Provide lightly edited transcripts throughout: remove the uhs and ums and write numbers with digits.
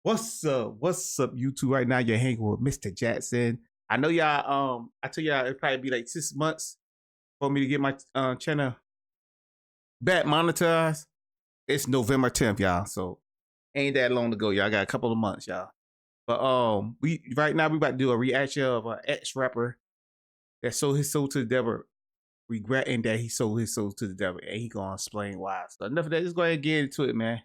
What's up? What's up, YouTube? Right now, you're hanging with Mr. Jackson. I know y'all. I tell y'all it'd probably be like 6 months for me to get my channel back monetized. It's November 10th, y'all. So ain't that long to go, y'all. Got a couple of months, y'all. But we right now we about to do a reaction of an ex rapper that sold his soul to the devil, regretting that he sold his soul to the devil, and he gonna explain why. So enough of that. Just go ahead and get into it, man.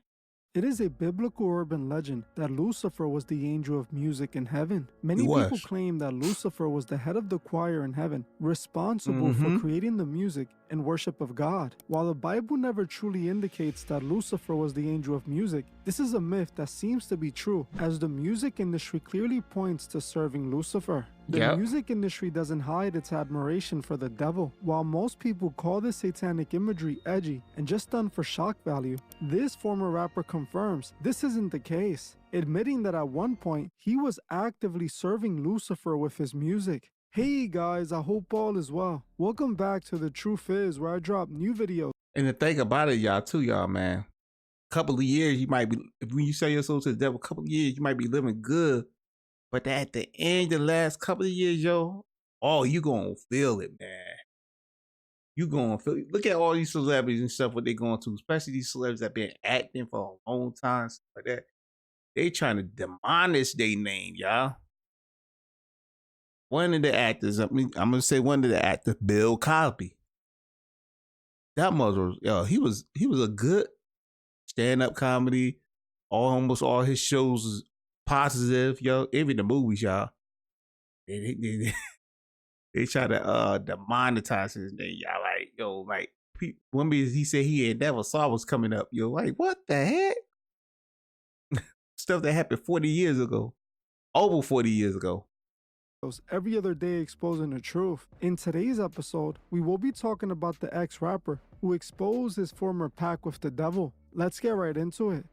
It is a biblical urban legend that Lucifer was the angel of music in heaven. Many He people was. claim that Lucifer was the head of the choir in heaven, responsible for creating the music and worship of God. While the Bible never truly indicates that Lucifer was the angel of music, this is a myth that seems to be true, as the music industry clearly points to serving Lucifer. The music industry doesn't hide its admiration for the devil. While most people call this satanic imagery edgy and just done for shock value, this former rapper confirms this isn't the case, admitting that at one point he was actively serving Lucifer with his music. Hey guys, I hope all is well. Welcome back to The Truth Is, where I drop new videos. And the thing about it, y'all, too, y'all, man. Couple of years, you might be, when you sell your soul to the devil, couple of years, you might be living good. But at the end, the last couple of years, yo, oh, you gonna feel it, man. You gonna feel it. Look at all these celebrities and stuff, what they going through, especially these celebrities that been acting for a long time, stuff like that. They trying to demolish their name, y'all. One of the actors, I'm gonna say one of the actors, Bill Cosby. That mother, yo, he was a good stand-up comedy. Almost all his shows was positive, yo. Even the movies, y'all. They try to demonetize his name, y'all. Like, yo, like one minute he said he had never saw what's coming up, yo. Like, what the heck? Stuff that happened 40 years ago, over 40 years ago. Every other day exposing the truth. In today's episode, we will be talking about the ex-rapper who exposed his former pact with the devil. Let's get right into it.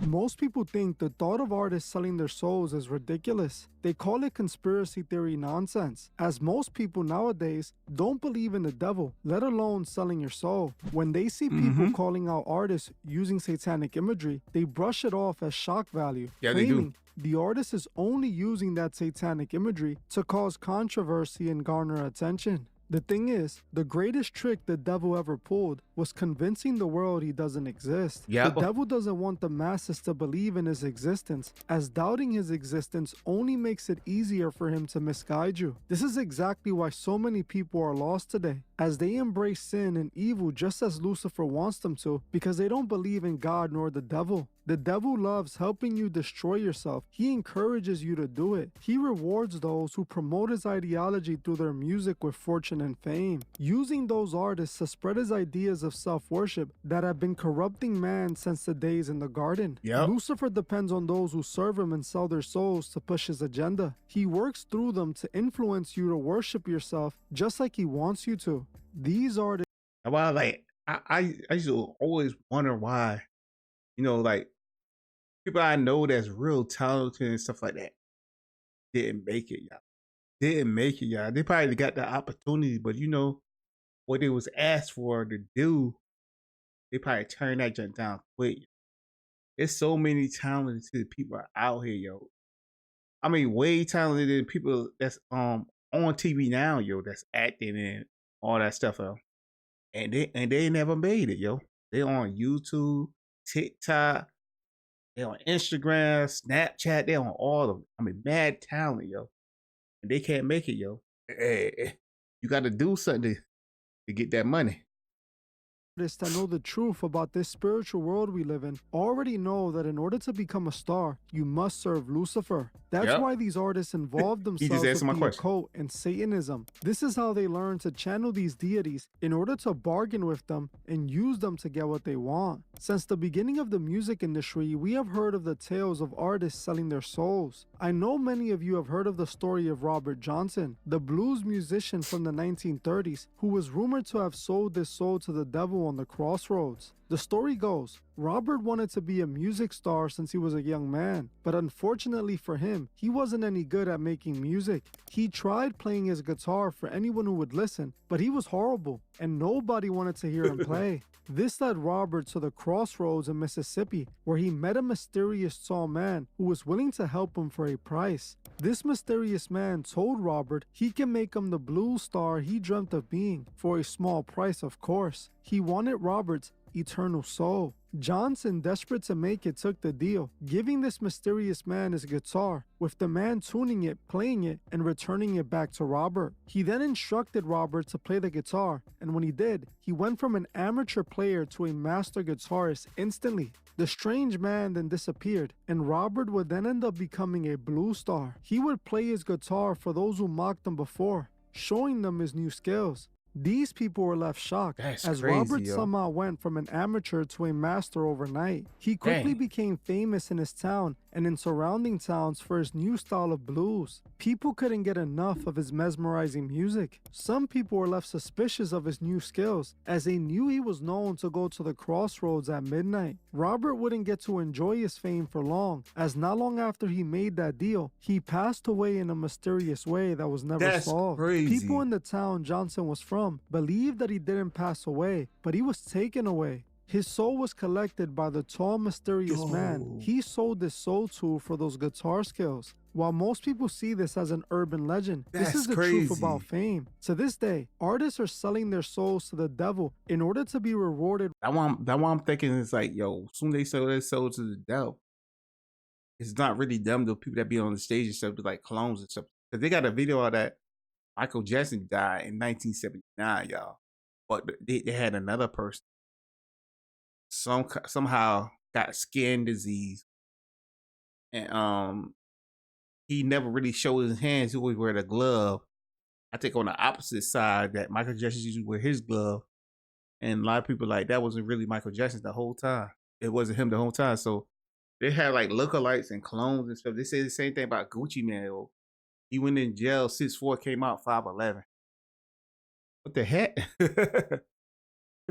Most people think the thought of artists selling their souls is ridiculous. They call it conspiracy theory nonsense, as most people nowadays don't believe in the devil, let alone selling your soul. When they see people calling out artists using satanic imagery, they brush it off as shock value, claiming the artist is only using that satanic imagery to cause controversy and garner attention. The thing is, the greatest trick the devil ever pulled was convincing the world he doesn't exist. The devil doesn't want the masses to believe in his existence, as doubting his existence only makes it easier for him to misguide you. This is exactly why so many people are lost today, as they embrace sin and evil just as Lucifer wants them to, because they don't believe in God nor the devil. The devil loves helping you destroy yourself. He encourages you to do it. He rewards those who promote his ideology through their music with fortune and fame, using those artists to spread his ideas of self-worship that have been corrupting man since the days in the garden. Lucifer depends on those who serve him and sell their souls to push his agenda. He works through them to influence you to worship yourself just like he wants you to. These artists... Well, like, I used to always wonder why, you know, like, people I know that's real talented and stuff like that didn't make it, y'all. Didn't make it, y'all. They probably got the opportunity, but you know what they was asked for to do, they probably turned that junk down quick. There's so many talented people out here, yo. I mean, way talented than people that's on TV now, yo. That's acting and all that stuff, yo. And they never made it, yo. They on YouTube, TikTok. They on Instagram, Snapchat, they on all of them. I mean, mad talent, yo. And they can't make it, yo. Hey, you got to do something to get that money. That know the truth about this spiritual world we live in already know that in order to become a star, you must serve Lucifer. That's why these artists involve themselves with the occult and Satanism. This is how they learn to channel these deities in order to bargain with them and use them to get what they want. Since the beginning of the music industry, we have heard of the tales of artists selling their souls. I know many of you have heard of the story of Robert Johnson, the blues musician from the 1930s, who was rumored to have sold his soul to the devil on the crossroads. The story goes, Robert wanted to be a music star since he was a young man, but unfortunately for him, he wasn't any good at making music. He tried playing his guitar for anyone who would listen, but he was horrible, and nobody wanted to hear him play. This led Robert to the crossroads in Mississippi, where he met a mysterious tall man who was willing to help him for a price. This mysterious man told Robert he can make him the blues star he dreamt of being, for a small price of course. He wanted Robert's eternal soul. Johnson, desperate to make it, took the deal, giving this mysterious man his guitar, with the man tuning it, playing it, and returning it back to Robert. He then instructed Robert to play the guitar, and when he did, he went from an amateur player to a master guitarist instantly. The strange man then disappeared, and Robert would then end up becoming a blues star. He would play his guitar for those who mocked him before, showing them his new skills. These people were left shocked as crazy, Robert yo. somehow went from an amateur to a master overnight. He quickly became famous in his town and in surrounding towns for his new style of blues. People couldn't get enough of his mesmerizing music. Some people were left suspicious of his new skills, as they knew he was known to go to the crossroads at midnight. Robert wouldn't get to enjoy his fame for long, as not long after he made that deal, he passed away in a mysterious way that was never solved. Crazy. People in the town Johnson was from believed that he didn't pass away, but he was taken away. His soul was collected by the tall, mysterious man he sold his soul to for those guitar skills. While most people see this as an urban legend, this is the truth about fame. To this day, artists are selling their souls to the devil in order to be rewarded. That one I'm thinking is like, yo, soon they sell their soul to the devil. It's not really them, the people that be on the stage and stuff, like clones and stuff. Because they got a video of that Michael Jackson died in 1979, y'all. But they had another person. Somehow got skin disease. And he never really showed his hands. He always wear the glove. I think on the opposite side that Michael Jackson used to wear his glove. And a lot of people like that wasn't really Michael Jackson the whole time. It wasn't him the whole time. So they had like lookalikes and clones and stuff. They say the same thing about Gucci Mane. He went in jail 6'4", came out 5'11". What the heck?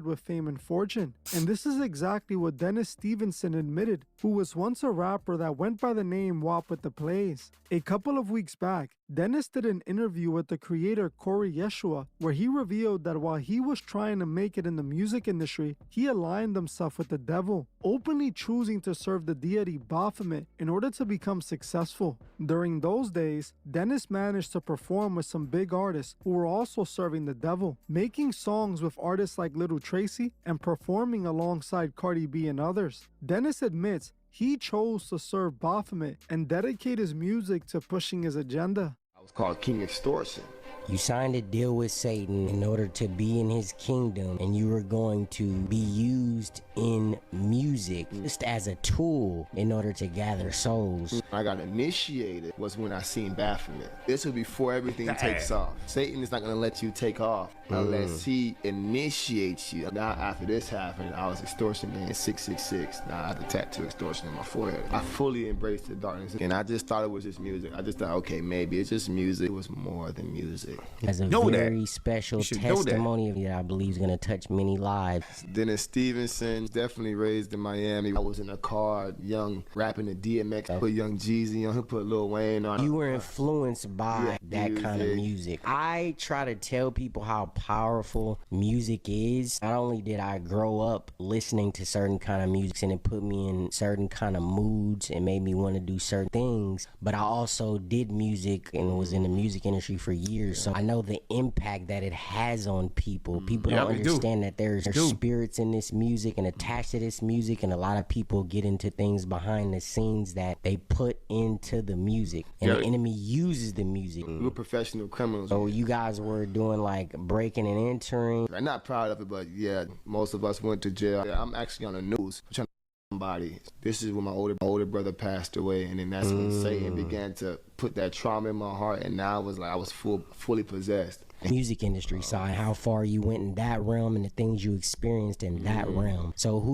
with fame and fortune. And this is exactly what Dennis Stevenson admitted, who was once a rapper that went by the name Wap with the Plays. A couple of weeks back, Dennis did an interview with the creator Corey Yeshua, where he revealed that while he was trying to make it in the music industry, he aligned himself with the devil, openly choosing to serve the deity Baphomet in order to become successful. During those days, Dennis managed to perform with some big artists who were also serving the devil, making songs with artists like Little Tracy and performing alongside Cardi B and others. Dennis admits he chose to serve Baphomet and dedicate his music to pushing his agenda. I was called King Extortion. You signed a deal with Satan in order to be in his kingdom, and you were going to be used in music just as a tool in order to gather souls. I got initiated was when I seen Baphomet. This was before everything takes off. Satan is not going to let you take off unless he initiates you. Now after this happened, I was Extortion Man 666. Now I have the tattoo Extortion on my forehead. I fully embraced the darkness, and I just thought it was just music. I just thought, okay, maybe it's just music. It was more than music. As a very special testimony that I believe is going to touch many lives. Dennis Stevenson, definitely raised in Miami. I was in a car, young, rapping the DMX. I put Young Jeezy on, he put Lil Wayne on. You were influenced by that kind of music. I try to tell people how powerful music is. Not only did I grow up listening to certain kind of music and it put me in certain kind of moods and made me want to do certain things, but I also did music and was in the music industry for years. So I know the impact that it has on people. People don't understand that there's spirits in this music and attached to this music, and a lot of people get into things behind the scenes that they put into the music, and the enemy uses the music. We're professional criminals. So you guys were doing like breaking and entering. I'm not proud of it, but yeah, most of us went to jail. I'm actually on the news trying to somebody. This is when my older brother passed away, and then that's when Satan began to put that trauma in my heart, and now it was like I was fully possessed. music industry side, how far you went in that realm and the things you experienced in that realm. So who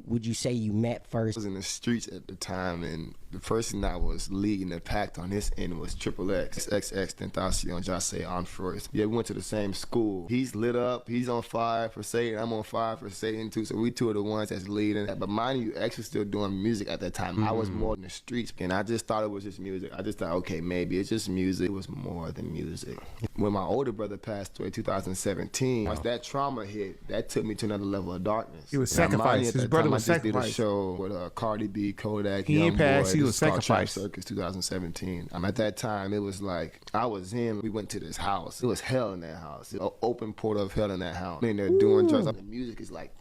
would you say you met first? I was in the streets at the time, and the person that was leading the pack on this end was Triple X, XX Tentacion, Jase on first. Yeah, we went to the same school. He's lit up, he's on fire for Satan, I'm on fire for Satan too, so we two are the ones that's leading. But mind you, X was still doing music at that time. I was more in the streets, and I just thought it was just music. I just thought, okay, maybe it's just music. It was more than music. When my older brother passed away in 2017, once that trauma hit, that took me to another level of darkness. He was sacrificed. His brother was sacrificed. I just did a show with Cardi B, Kodak, he ain't passed. He was sacrificed. Circus 2017. At that time, it was like I was in. We went to this house. It was hell in that house. An open portal of hell in that house. I mean, they're doing drugs. The music is like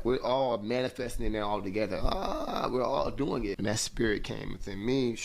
we're all manifesting in there all together. We're all doing it. And that spirit came within me.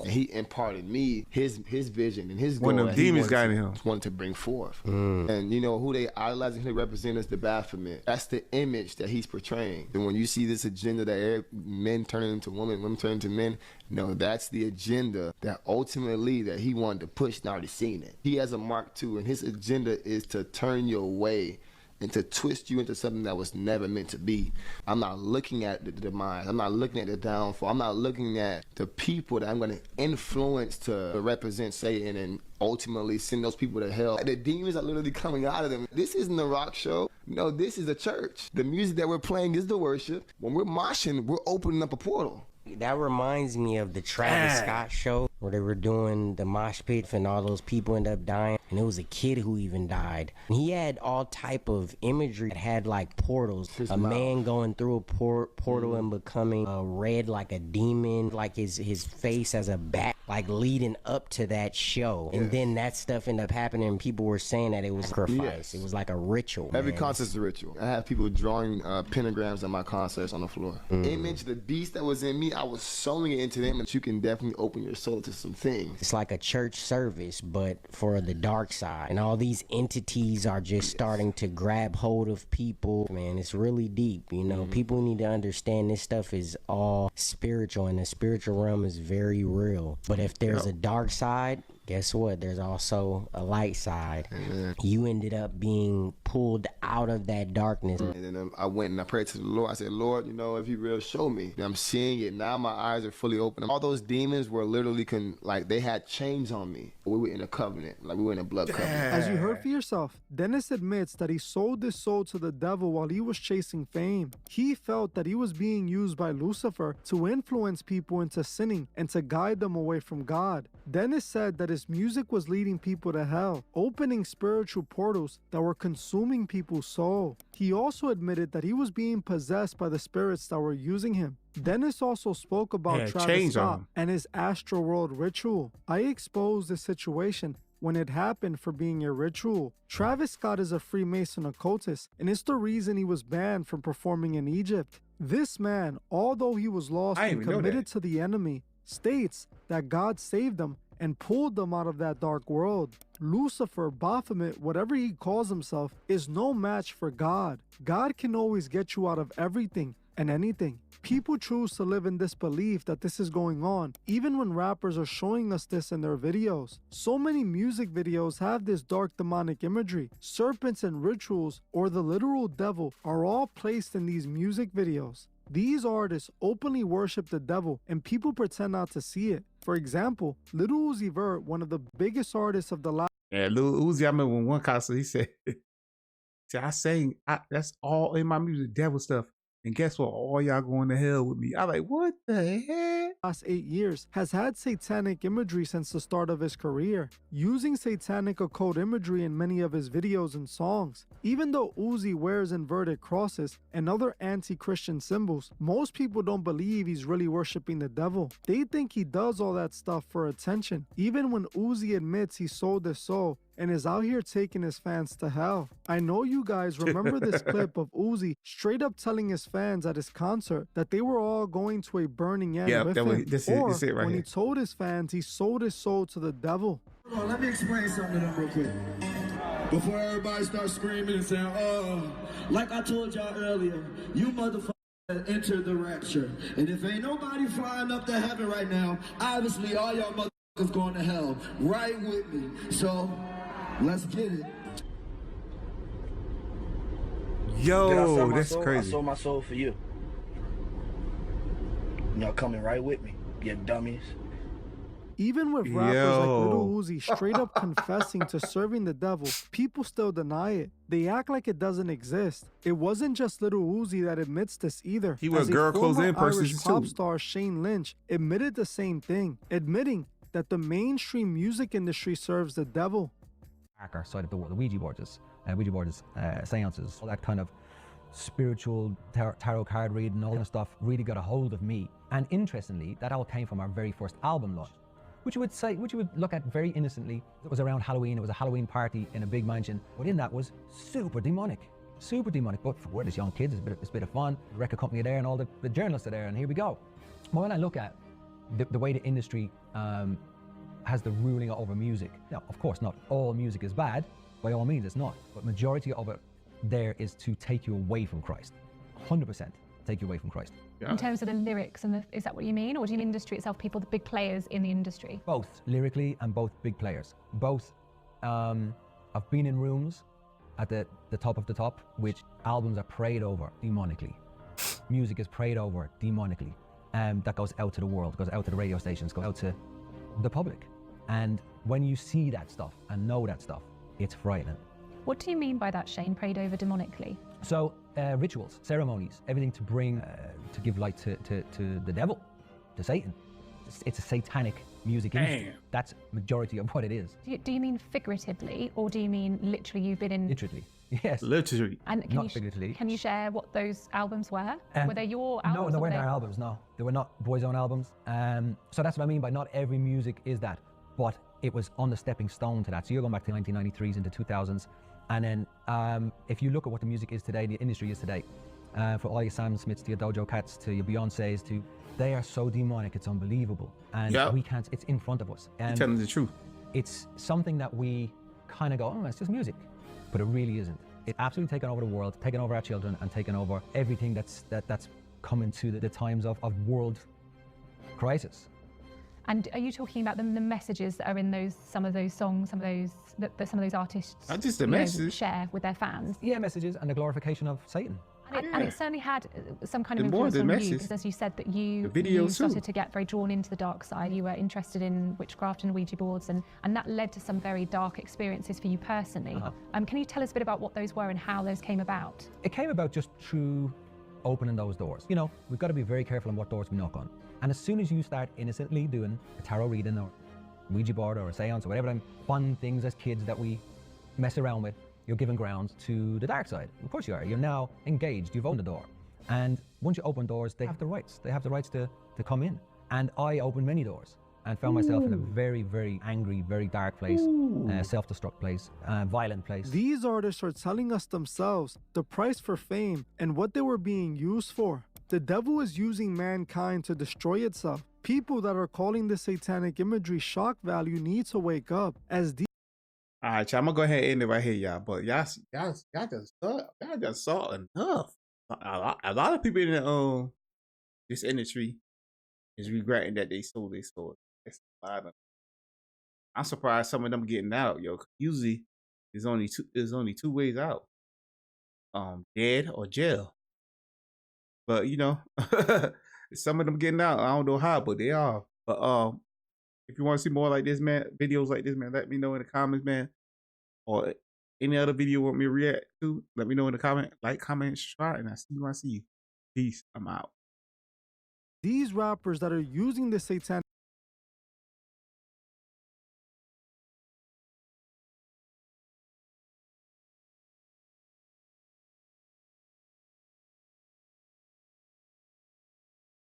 And he imparted me his vision and his goal. When the demons got in him, wanted to bring forth. And you know who they idolize and who they represent is the Baphomet. That's the image that he's portraying. And when you see this agenda that men turning into women, women turning into men, no, that's the agenda that ultimately that he wanted to push. Now already seen it. He has a Mark II, and his agenda is to turn your way and to twist you into something that was never meant to be. I'm not looking at the demise. I'm not looking at the downfall. I'm not looking at the people that I'm going to influence to represent Satan and ultimately send those people to hell. The demons are literally coming out of them. This isn't a rock show. No, this is a church. The music that we're playing is the worship. When we're moshing, we're opening up a portal. That reminds me of the Travis Scott show where they were doing the mosh pit and all those people ended up dying, and it was a kid who even died. And he had all type of imagery that had like portals, man going through a portal and becoming red like a demon, like his face as a bat, like leading up to that show. And then that stuff ended up happening, and people were saying that it was a sacrifice. It was like a ritual. Every concert's a ritual. I have people drawing pentagrams at my concerts on the floor. Image the beast that was in me, I was sewing it into them, and you can definitely open your soul to some things. It's like a church service, but for the dark side. And all these entities are just starting to grab hold of people. Man, it's really deep, you know. People need to understand this stuff is all spiritual, and the spiritual realm is very real. But if there's a dark side, guess what? There's also a light side. You ended up being pulled out of that darkness. And then I went and I prayed to the Lord. I said, Lord, you know, if you real, show me. And I'm seeing it. Now my eyes are fully open. All those demons were literally, like they had chains on me. We were in a covenant. Like we were in a blood covenant. As you heard for yourself, Dennis admits that he sold his soul to the devil while he was chasing fame. He felt that he was being used by Lucifer to influence people into sinning and to guide them away from God. Dennis said that his music was leading people to hell, opening spiritual portals that were consuming people's soul. He also admitted that he was being possessed by the spirits that were using him. Dennis also spoke about Travis Scott and his astral world ritual. I exposed the situation when it happened for being a ritual. Travis Scott is a Freemason occultist, and it's the reason he was banned from performing in Egypt. This man, although he was lost and committed to the enemy, states that God saved him and pulled them out of that dark world. Lucifer, Baphomet, whatever he calls himself, is no match for God. God can always get you out of everything and anything. People choose to live in this belief that this is going on, even when rappers are showing us this in their videos. So many music videos have this dark demonic imagery. Serpents and rituals, or the literal devil, are all placed in these music videos. These artists openly worship the devil, and people pretend not to see it. For example, Lil Uzi Vert, one of the biggest artists of the last... Yeah, Lil Uzi, I remember when one concert, he said, that's all in my music, devil stuff. And guess what? All y'all going to hell with me. I'm like, what the heck? Last 8 years has had satanic imagery since the start of his career, using satanic occult imagery in many of his videos and songs. Even though Uzi wears inverted crosses and other anti-Christian symbols, most people don't believe he's really worshiping the devil. They think he does all that stuff for attention. Even when Uzi admits he sold his soul and is out here taking his fans to hell. I know you guys remember this clip of Uzi straight up telling his fans at his concert that they were all going to a burning end with him. This is it right when here. He told his fans he sold his soul to the devil. Hold on, let me explain something to them real quick. Before everybody starts screaming and saying, oh, like I told y'all earlier, you motherfuckers entered the rapture. And if ain't nobody flying up to heaven right now, obviously all y'all motherfuckers going to hell right with me. So Let's get it. Did I sell Yo, my that's soul? I crazy. sold my soul for you. Y'all coming right with me, you dummies. Even with rappers like Lil Yo. Uzi straight up confessing to serving the devil, people still deny it. They act like it doesn't exist. It wasn't just Lil Uzi that admits this either. He wear As a girl clothes former in persons Irish pop too. star Shane Lynch admitted the same thing, admitting that the mainstream music industry serves the devil. Darker side of the world, the Ouija boards, seances, all that kind of spiritual tarot card reading, all that kind of stuff really got a hold of me. And interestingly, that all came from our very first album launch, which you would look at very innocently. It was around Halloween. It was a Halloween party in a big mansion. But in that was super demonic. But for we're just young kids, it's a bit of fun. The record company are there and all the journalists are there, and here we go. But when I look at the way the industry has the ruling over music. Now, of course, not all music is bad. By all means, it's not. But majority of it there is to take you away from Christ. 100% take you away from Christ. Yeah. In terms of the lyrics, is that what you mean? Or do you mean industry itself, people, the big players in the industry? Both, lyrically and both big players. Both, I've been in rooms at the top of the top, which albums are prayed over demonically. Music is prayed over demonically. That goes out to the world, goes out to the radio stations, goes out to the public. And when you see that stuff and know that stuff, it's frightening. What do you mean by that, Shane, prayed over demonically? So rituals, ceremonies, everything to bring, to give light to the devil, to Satan. It's a satanic music industry. Damn. That's majority of what it is. Do you mean figuratively, or do you mean literally you've been in... Literally, yes. Literally. And Not figuratively. Can you share what those albums were? Were they your No, albums? they or weren't were our they- albums, no. They were not Boyzone albums. So that's what I mean by not every music is that, but it was on the stepping stone to that. So you're going back to 1993s into 2000s. And then if you look at what the music is today, the industry is today, for all your Sam Smiths to your Dojo Cats to your Beyonces to, they are so demonic, it's unbelievable. And Yep. we can't, it's in front of us. You're And telling the truth. it's something that we kind of go, oh, it's just music. But it really isn't. It's absolutely taken over the world, taken over our children, and taken over everything that's coming to the times of world crisis. And are you talking about the messages that are in some of those songs, some of those artists Not just the you know, message. share with their fans? Yeah, messages and the glorification of Satan. And it certainly had some kind of The more influence the on you, message, because as you said that you the video too. started to get very drawn into the dark side. You were interested in witchcraft and Ouija boards, and that led to some very dark experiences for you personally. Can you tell us a bit about what those were and how those came about? It came about just through opening those doors. You know, we've got to be very careful on what doors we knock on. And as soon as you start innocently doing a tarot reading or Ouija board or a seance or whatever them fun things as kids that we mess around with, you're giving ground to the dark side. Of course you are. You're now engaged. You've opened the door. And once you open doors, they have the rights. They have the rights to come in. And I opened many doors and found myself in a very, very angry, very dark place, self-destruct place, violent place. These artists are telling us themselves the price for fame and what they were being used for. The devil is using mankind to destroy itself. People that are calling the satanic imagery shock value need to wake up, as these All right, y'all, I'm gonna go ahead and end it right here, y'all. But y'all just saw enough. A lot of people in this industry is regretting that they sold their story. That's a lot of. I'm surprised some of them getting out, yo. 'Cause usually, there's only two ways out: dead or jail. But you know, some of them getting out. I don't know how, but they are. But if you want to see more like this, man, videos like this, man, let me know in the comments, man. Or any other video you want me to react to, let me know in the comment. Like, comment, subscribe, and I see you when I see you. Peace. I'm out. rappers that are using the satanic